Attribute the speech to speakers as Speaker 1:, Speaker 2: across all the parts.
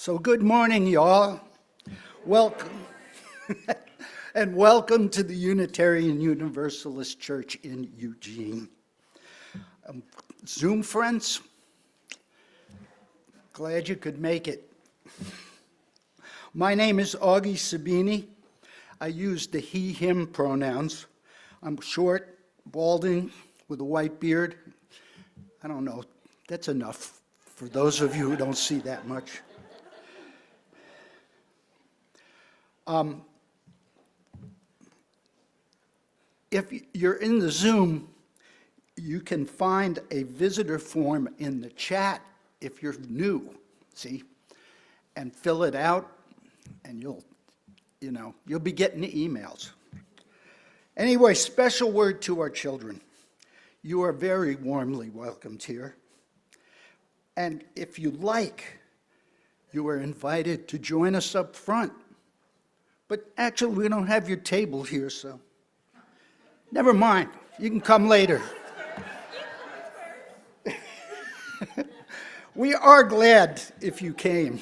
Speaker 1: So good morning, y'all. Welcome. And welcome to the Unitarian Universalist Church in Eugene. Zoom friends, glad you could make it. My name is Augie Sabini. I use the he, him pronouns. I'm short, balding, with a white beard. I don't know, that's enough for those of you who don't see that much. If you're in the Zoom, you can find a visitor form in the chat if you're new, see? And fill it out, and you'll be getting the emails. Anyway, special word to our children. You are very warmly welcomed here. And if you like, you are invited to join us up front. But actually, we don't have your table here, so never mind. You can come later. We are glad if you came.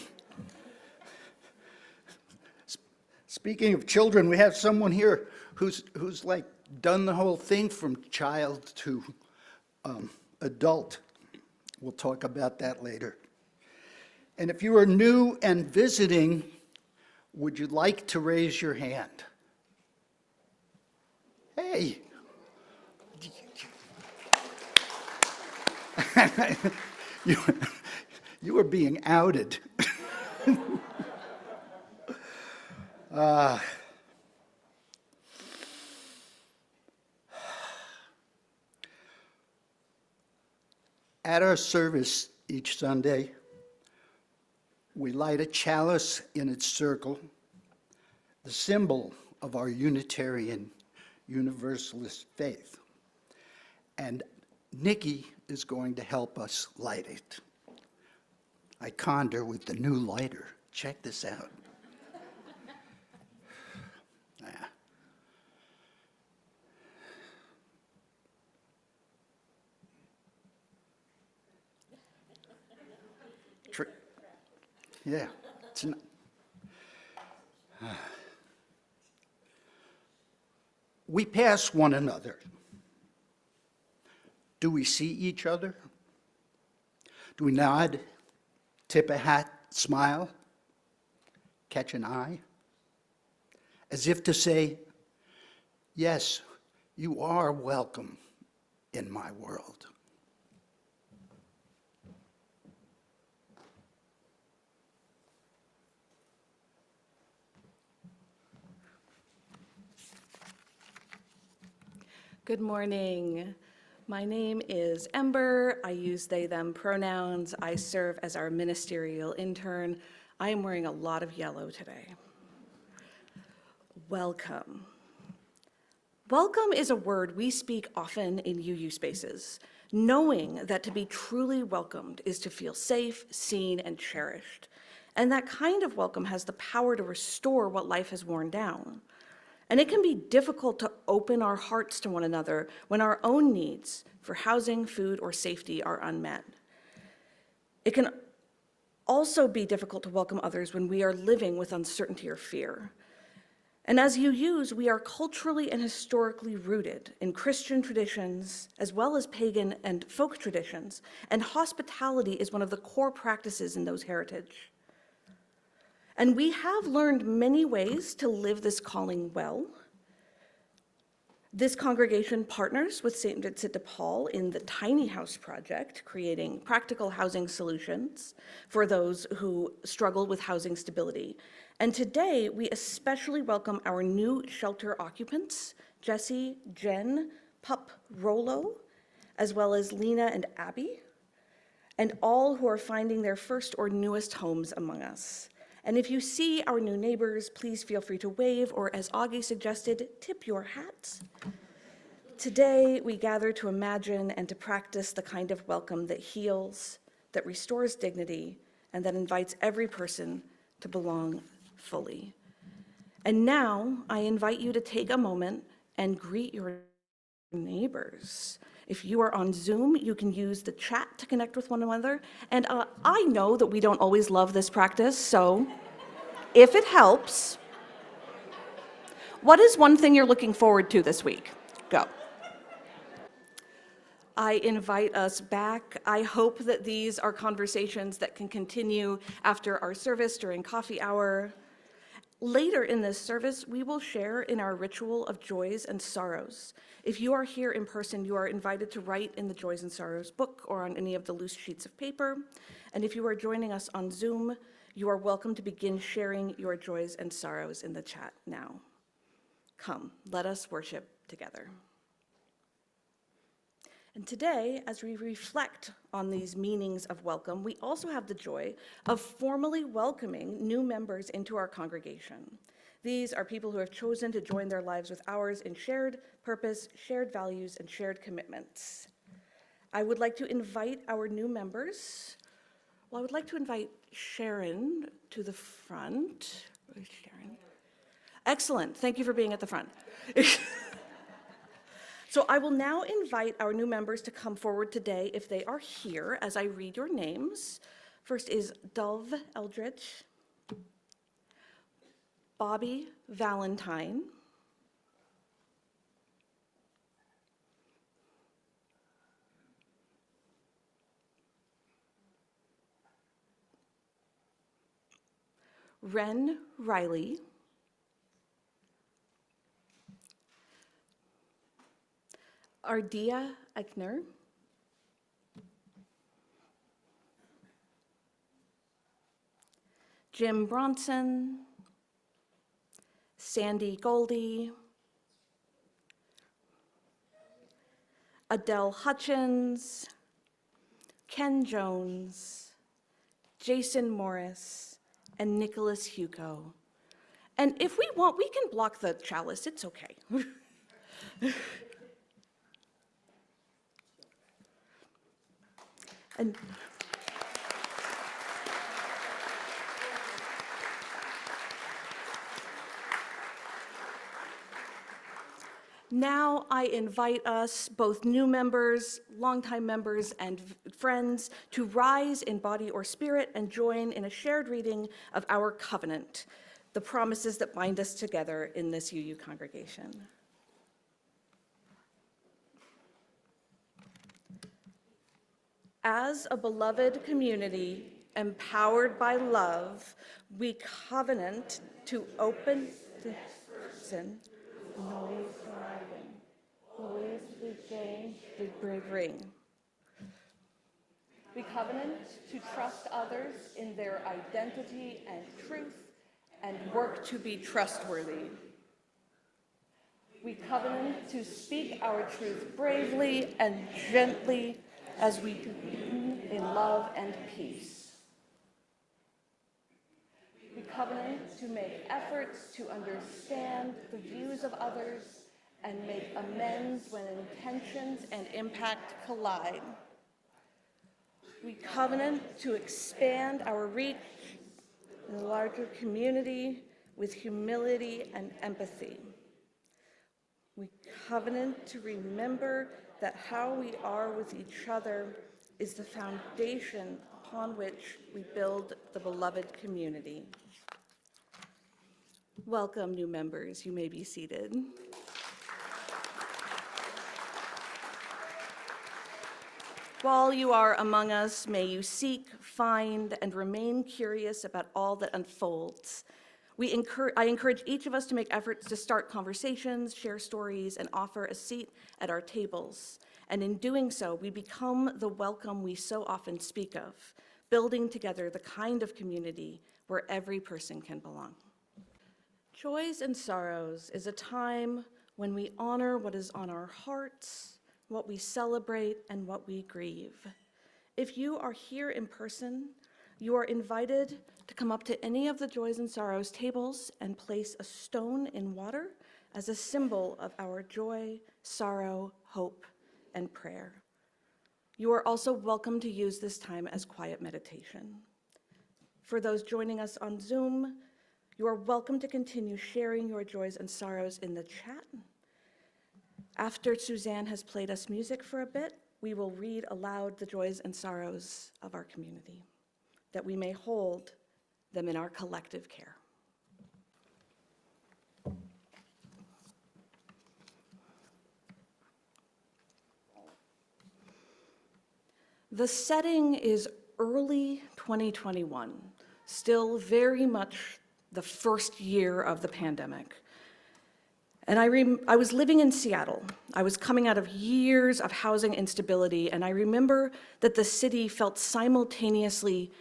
Speaker 1: Speaking of children, we have someone here who's like done the whole thing from child to adult. We'll talk about that later. And if you are new and visiting, would you like to raise your hand? Hey. You are being outed. At our service each Sunday, we light a chalice in its circle, the symbol of our Unitarian Universalist faith. And Nikki is going to help us light it. I conned her with the new lighter. Check this out. Yeah. We pass one another. Do we see each other? Do we nod, tip a hat, smile, catch an eye? As if to say, yes, you are welcome in my world.
Speaker 2: Good morning. My name is Ember. I use they, them pronouns. I serve as our ministerial intern. I am wearing a lot of yellow today. Welcome. Welcome is a word we speak often in UU spaces, knowing that to be truly welcomed is to feel safe, seen, and cherished. And that kind of welcome has the power to restore what life has worn down. And it can be difficult to open our hearts to one another when our own needs for housing, food, or safety are unmet. It can also be difficult to welcome others when we are living with uncertainty or fear. And as UUs, we are culturally and historically rooted in Christian traditions, as well as pagan and folk traditions, and hospitality is one of the core practices in those heritage. And we have learned many ways to live this calling well. This congregation partners with St. Vincent de Paul in the Tiny House Project, creating practical housing solutions for those who struggle with housing stability. And today, we especially welcome our new shelter occupants, Jesse, Jen, Pup, Rolo, as well as Lena and Abby, and all who are finding their first or newest homes among us. And if you see our new neighbors, please feel free to wave, or as Augie suggested, tip your hats. Today, we gather to imagine and to practice the kind of welcome that heals, that restores dignity, and that invites every person to belong fully. And now, I invite you to take a moment and greet your neighbors. If you are on Zoom, you can use the chat to connect with one another. And I know that we don't always love this practice, so if it helps, what is one thing you're looking forward to this week? Go. I invite us back. I hope that these are conversations that can continue after our service during coffee hour. Later in this service, we will share in our ritual of joys and sorrows. If you are here in person, you are invited to write in the Joys and Sorrows book or on any of the loose sheets of paper. And if you are joining us on Zoom, you are welcome to begin sharing your joys and sorrows in the chat now. Come, let us worship together. And today, as we reflect on these meanings of welcome, we also have the joy of formally welcoming new members into our congregation. These are people who have chosen to join their lives with ours in shared purpose, shared values, and shared commitments. I would like to invite our new members. Well, I would like to invite Sharon to the front. Where's Sharon? Excellent. Thank you for being at the front. So I will now invite our new members to come forward today if they are here as I read your names. First is Dove Eldridge, Bobby Valentine, Ren Riley, Ardia Eichner, Jim Bronson, Sandy Goldie, Adele Hutchins, Ken Jones, Jason Morris, and Nicholas Hugo. And if we want, we can block the chalice, it's okay. And now I invite us, both new members, longtime members, and friends, to rise in body or spirit and join in a shared reading of our covenant, the promises that bind us together in this UU congregation. As a beloved community, empowered by love, we covenant to open the person, always thriving, always regain the bravery. We covenant to trust others in their identity and truth and work to be trustworthy. We covenant to speak our truth bravely and gently as we do in love and peace. We covenant to make efforts to understand the views of others and make amends when intentions and impact collide. We covenant to expand our reach in the larger community with humility and empathy. We covenant to remember that how we are with each other is the foundation upon which we build the beloved community. Welcome, new members. You may be seated. While you are among us, may you seek, find, and remain curious about all that unfolds. I encourage each of us to make efforts to start conversations, share stories, and offer a seat at our tables. And in doing so, we become the welcome we so often speak of, building together the kind of community where every person can belong. Joys and Sorrows is a time when we honor what is on our hearts, what we celebrate, and what we grieve. If you are here in person, you are invited to come up to any of the Joys and Sorrows tables and place a stone in water as a symbol of our joy, sorrow, hope, and prayer. You are also welcome to use this time as quiet meditation. For those joining us on Zoom, you are welcome to continue sharing your joys and sorrows in the chat. After Suzanne has played us music for a bit, we will read aloud the joys and sorrows of our community, that we may hold them in our collective care. The setting is early 2021, still very much the first year of the pandemic. And I was living in Seattle. I was coming out of years of housing instability, and I remember that the city felt simultaneously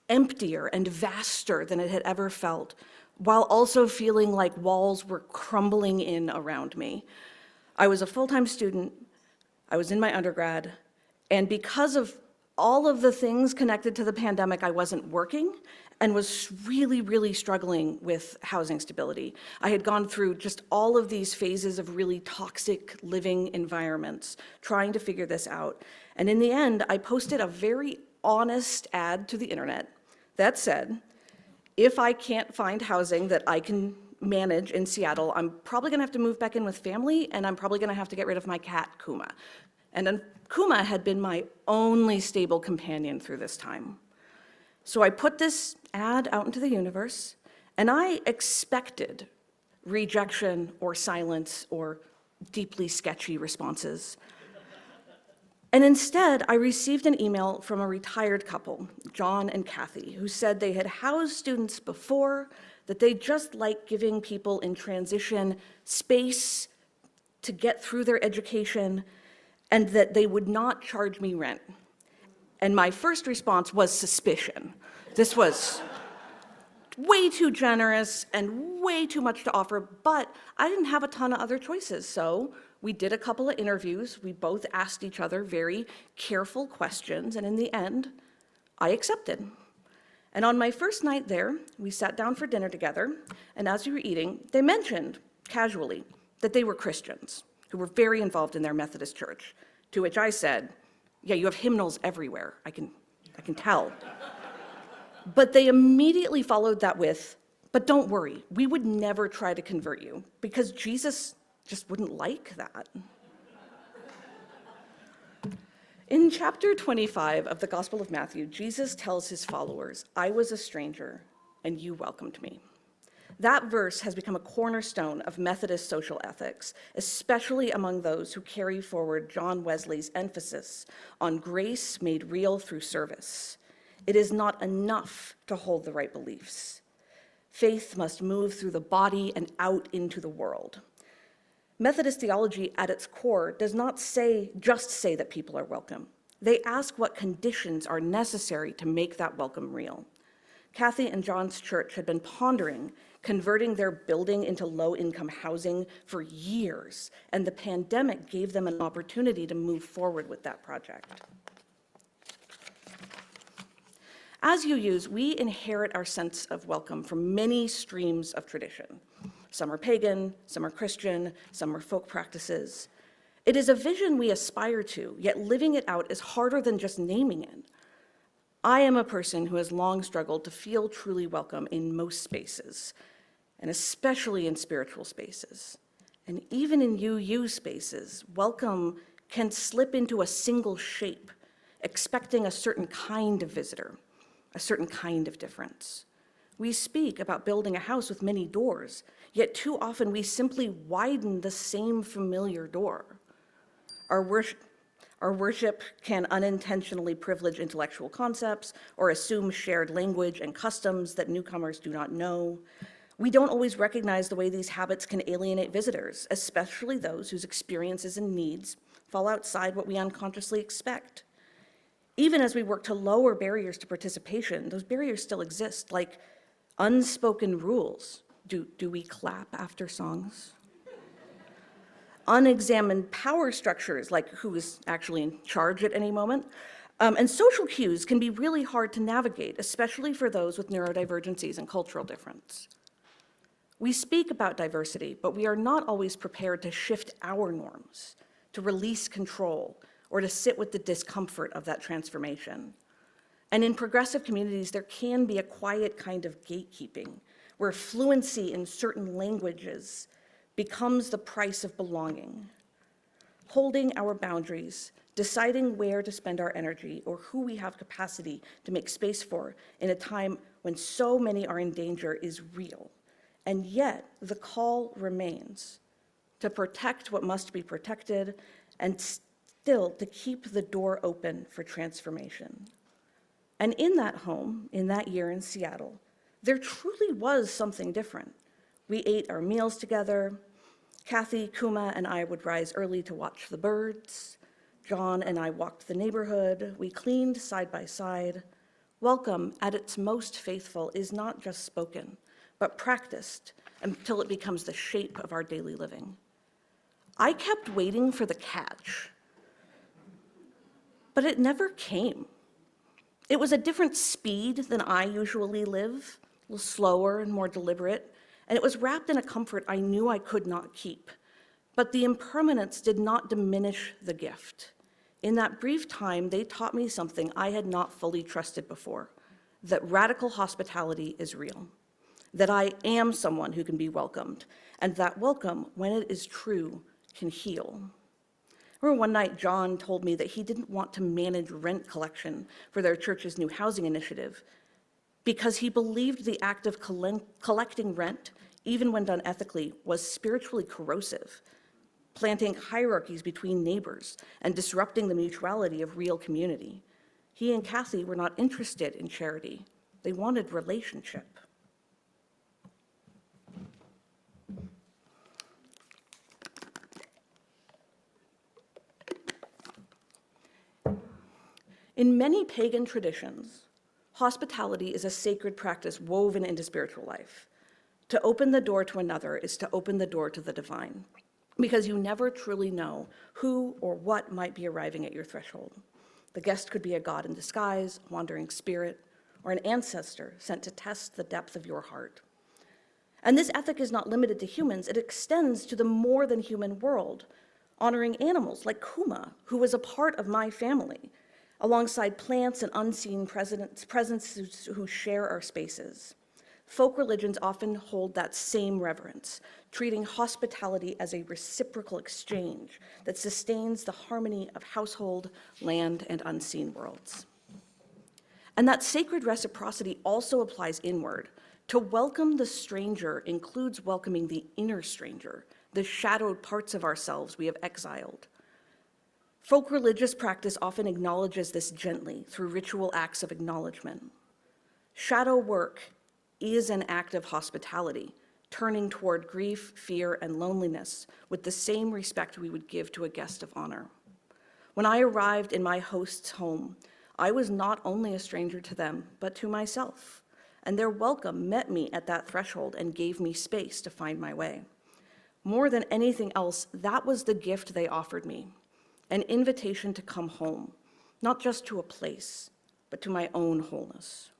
Speaker 2: emptier and vaster than it had ever felt, while also feeling like walls were crumbling in around me. I was a full-time student, I was in my undergrad, and because of all of the things connected to the pandemic, I wasn't working and was really, really struggling with housing stability. I had gone through just all of these phases of really toxic living environments, trying to figure this out. And in the end, I posted a very honest ad to the internet that said, if I can't find housing that I can manage in Seattle, I'm probably gonna have to move back in with family, and I'm probably gonna have to get rid of my cat, Kuma. And then Kuma had been my only stable companion through this time. So I put this ad out into the universe, and I expected rejection or silence or deeply sketchy responses. And instead, I received an email from a retired couple, John and Kathy, who said they had housed students before, that they just like giving people in transition space to get through their education, and that they would not charge me rent. And my first response was suspicion. This was way too generous and way too much to offer, but I didn't have a ton of other choices. So we did a couple of interviews. We both asked each other very careful questions, and in the end, I accepted. And on my first night there, we sat down for dinner together, and as we were eating, they mentioned casually that they were Christians who were very involved in their Methodist church, to which I said, yeah, you have hymnals everywhere, I can tell. But they immediately followed that with, but don't worry, we would never try to convert you, because Jesus just wouldn't like that. In chapter 25 of the Gospel of Matthew, Jesus tells his followers, I was a stranger, and you welcomed me. That verse has become a cornerstone of Methodist social ethics, especially among those who carry forward John Wesley's emphasis on grace made real through service. It is not enough to hold the right beliefs. Faith must move through the body and out into the world. Methodist theology at its core does not just say that people are welcome. They ask what conditions are necessary to make that welcome real. Kathy and John's church had been pondering converting their building into low-income housing for years, and the pandemic gave them an opportunity to move forward with that project. As UUs, we inherit our sense of welcome from many streams of tradition. Some are pagan, some are Christian, some are folk practices. It is a vision we aspire to, yet living it out is harder than just naming it. I am a person who has long struggled to feel truly welcome in most spaces, and especially in spiritual spaces. And even in UU spaces, welcome can slip into a single shape, expecting a certain kind of visitor, a certain kind of difference. We speak about building a house with many doors, yet too often we simply widen the same familiar door. Our worship can unintentionally privilege intellectual concepts or assume shared language and customs that newcomers do not know. We don't always recognize the way these habits can alienate visitors, especially those whose experiences and needs fall outside what we unconsciously expect. Even as we work to lower barriers to participation, those barriers still exist, like unspoken rules. Do we clap after songs? Unexamined power structures, like who is actually in charge at any moment, and social cues can be really hard to navigate, especially for those with neurodivergencies and cultural difference. We speak about diversity, but we are not always prepared to shift our norms, to release control, or to sit with the discomfort of that transformation. And in progressive communities, there can be a quiet kind of gatekeeping, where fluency in certain languages becomes the price of belonging. holding our boundaries, deciding where to spend our energy or who we have capacity to make space for in a time when so many are in danger is real. And yet, the call remains to protect what must be protected and still to keep the door open for transformation. And in that home, in that year in Seattle, there truly was something different. We ate our meals together. Kathy, Kuma, and I would rise early to watch the birds. John and I walked the neighborhood. We cleaned side by side. Welcome, at its most faithful, is not just spoken, but practiced until it becomes the shape of our daily living. I kept waiting for the catch, but it never came. It was a different speed than I usually live, a little slower and more deliberate, and it was wrapped in a comfort I knew I could not keep. But the impermanence did not diminish the gift. In that brief time, they taught me something I had not fully trusted before, that radical hospitality is real, that I am someone who can be welcomed, and that welcome, when it is true, can heal. I remember one night John told me that he didn't want to manage rent collection for their church's new housing initiative because he believed the act of collecting rent, even when done ethically, was spiritually corrosive, planting hierarchies between neighbors and disrupting the mutuality of real community. He and Kathy were not interested in charity. They wanted relationship. In many pagan traditions, hospitality is a sacred practice woven into spiritual life. To open the door to another is to open the door to the divine, because you never truly know who or what might be arriving at your threshold. The guest could be a god in disguise, a wandering spirit, or an ancestor sent to test the depth of your heart. And this ethic is not limited to humans, it extends to the more than human world, honoring animals like Kuma, who was a part of my family, alongside plants and unseen presences who share our spaces. Folk religions often hold that same reverence, treating hospitality as a reciprocal exchange that sustains the harmony of household, land, and unseen worlds. And that sacred reciprocity also applies inward. To welcome the stranger includes welcoming the inner stranger, the shadowed parts of ourselves we have exiled. Folk religious practice often acknowledges this gently through ritual acts of acknowledgement. Shadow work is an act of hospitality, turning toward grief, fear, and loneliness with the same respect we would give to a guest of honor. When I arrived in my host's home, I was not only a stranger to them, but to myself, and their welcome met me at that threshold and gave me space to find my way. More than anything else, that was the gift they offered me, an invitation to come home, not just to a place, but to my own wholeness.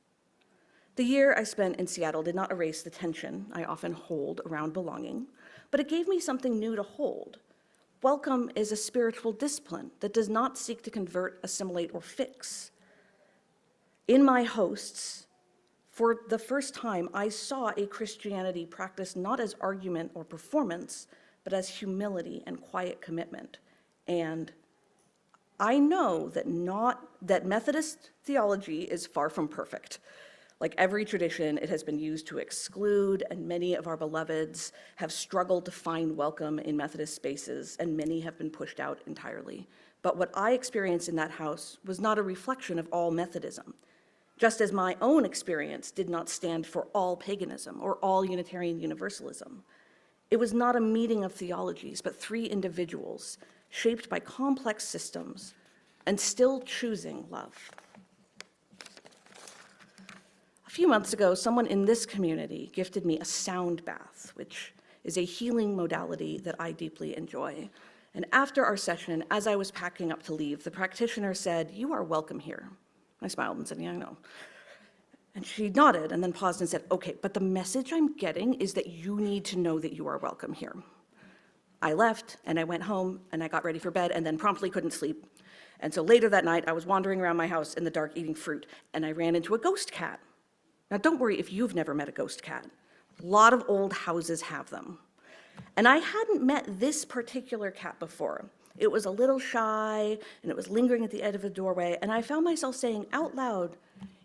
Speaker 2: The year I spent in Seattle did not erase the tension I often hold around belonging, but it gave me something new to hold. Welcome is a spiritual discipline that does not seek to convert, assimilate, or fix. In my hosts, for the first time, I saw a Christianity practiced not as argument or performance, but as humility and quiet commitment. And I know that Methodist theology is far from perfect. Like every tradition, it has been used to exclude, and many of our beloveds have struggled to find welcome in Methodist spaces, and many have been pushed out entirely. But what I experienced in that house was not a reflection of all Methodism, just as my own experience did not stand for all paganism or all Unitarian Universalism. It was not a meeting of theologies, but three individuals shaped by complex systems and still choosing love. A few months ago, someone in this community gifted me a sound bath, which is a healing modality that I deeply enjoy. And after our session, as I was packing up to leave, the practitioner said, "You are welcome here." I smiled and said, "Yeah, I know." And she nodded and then paused and said, "Okay, but the message I'm getting is that you need to know that you are welcome here." I left and I went home and I got ready for bed and then promptly couldn't sleep. And so later that night, I was wandering around my house in the dark eating fruit and I ran into a ghost cat. Now, don't worry if you've never met a ghost cat. A lot of old houses have them. And I hadn't met this particular cat before. It was a little shy, and it was lingering at the edge of the doorway, and I found myself saying out loud,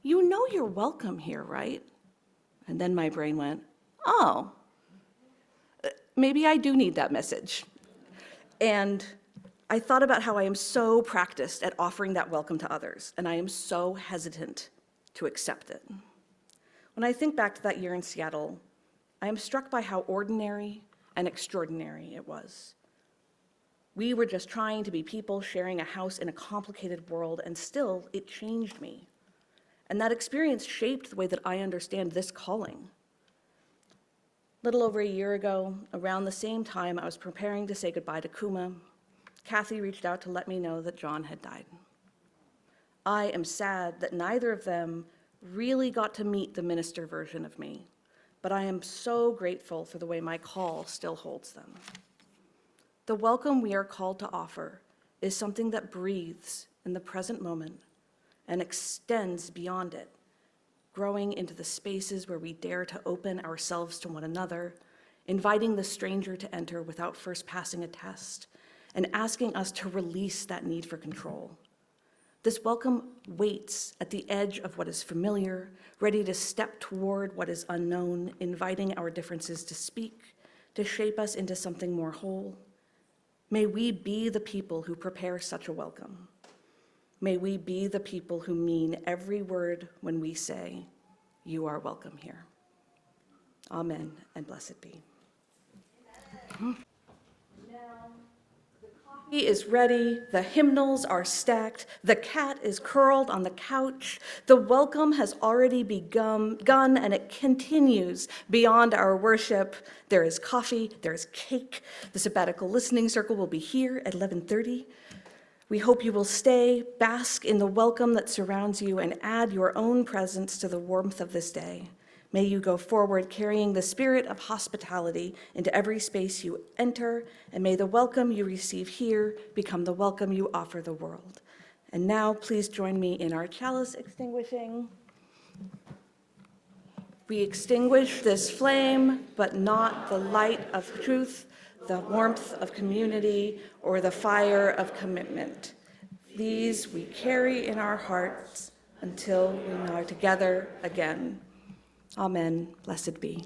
Speaker 2: "You know you're welcome here, right?" And then my brain went, "Oh, maybe I do need that message." And I thought about how I am so practiced at offering that welcome to others, and I am so hesitant to accept it. When I think back to that year in Seattle, I am struck by how ordinary and extraordinary it was. We were just trying to be people sharing a house in a complicated world, and still, it changed me. And that experience shaped the way that I understand this calling. Little over a year ago, around the same time I was preparing to say goodbye to Kuma, Kathy reached out to let me know that John had died. I am sad that neither of them really got to meet the minister version of me, but I am so grateful for the way my call still holds them. The welcome we are called to offer is something that breathes in the present moment and extends beyond it, growing into the spaces where we dare to open ourselves to one another, inviting the stranger to enter without first passing a test, and asking us to release that need for control. This welcome waits at the edge of what is familiar, ready to step toward what is unknown, inviting our differences to speak, to shape us into something more whole. May we be the people who prepare such a welcome. May we be the people who mean every word when we say, "You are welcome here." Amen, and blessed be. He is ready, the hymnals are stacked, the cat is curled on the couch, the welcome has already begun, and it continues beyond our worship. There is coffee, there is cake, the sabbatical listening circle will be here at 11:30. We hope you will stay, bask in the welcome that surrounds you, and add your own presence to the warmth of this day. May you go forward carrying the spirit of hospitality into every space you enter, and may the welcome you receive here become the welcome you offer the world. And now, please join me in our chalice extinguishing. We extinguish this flame, but not the light of truth, the warmth of community, or the fire of commitment. These we carry in our hearts until we are together again. Amen. Blessed be.